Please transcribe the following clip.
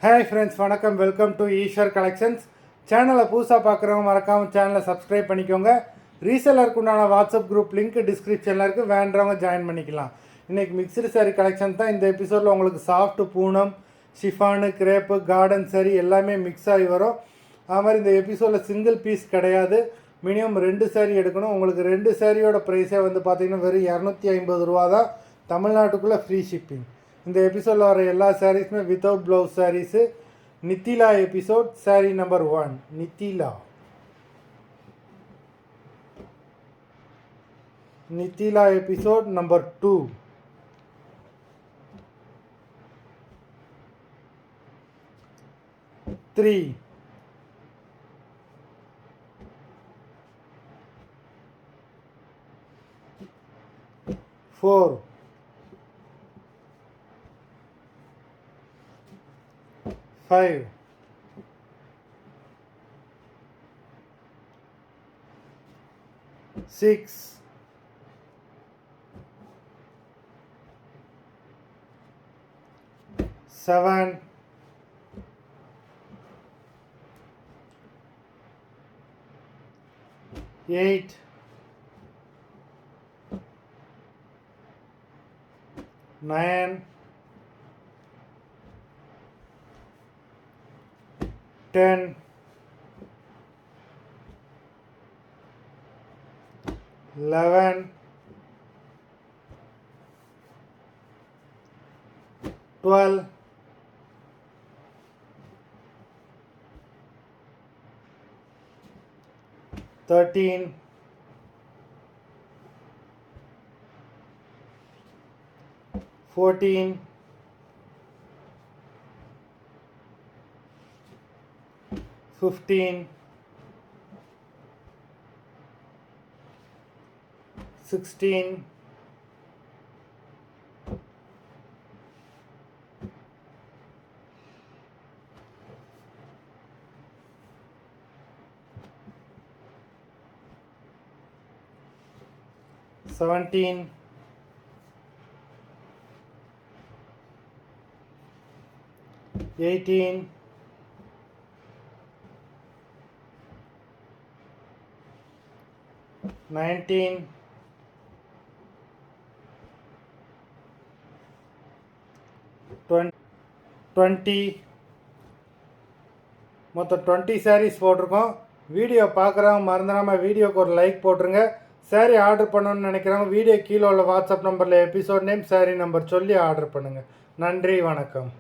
Hi friends, வணக்கம். Welcome to Eswar collections. சேனலை புதுசாக பார்க்குறவங்க மறக்காமல் சேனலை சப்ஸ்கிரைப் பண்ணிக்கோங்க. ரீசெல்லருக்கு உண்டான வாட்ஸ்அப் குரூப் லிங்க் டிஸ்கிரிப்ஷனில் இருக்குது, வேண்டவங்க ஜாயின் பண்ணிக்கலாம். இன்றைக்கி மிக்சடு சாரீ கலெக்ஷன் தான். இந்த எபிசோடில் உங்களுக்கு soft Poonam, chiffon, crepe, garden sari எல்லாமே மிக்ஸ் ஆகி வரும். அது மாதிரி இந்த எபிசோடில் சிங்கிள் பீஸ் கிடையாது, மினிமம் 2 சாரீ எடுக்கணும். உங்களுக்கு 2 சாரியோட ப்ரைஸே வந்து பார்த்திங்கன்னா வெறும் 250 ரூபா தான், தமிழ்நாட்டுக்குள்ளே ஃப்ரீ ஷிப்பிங். இந்த எபிசோடில் வர எல்லா சாரீஸுமே without blouse saris. Nithila episode sari number 1. Nithila episode number 2. Three 4 5 6 7 8 9 10 11 12 13 14 15 16 17 18 19 20 மொத்தம் 20 சாரீஸ் போட்டிருக்கோம். வீடியோ பார்க்குறவங்க மறந்துடாமல் வீடியோக்கு ஒரு லைக் போட்டுருங்க. சாரீ ஆர்டர் பண்ணணும்னு நினைக்கிறவங்க வீடியோ கீழே உள்ள வாட்ஸ்அப் நம்பரில் எபிசோட் நேம், சாரீ நம்பர் சொல்லி ஆர்டர் பண்ணுங்கள். நன்றி, வணக்கம்.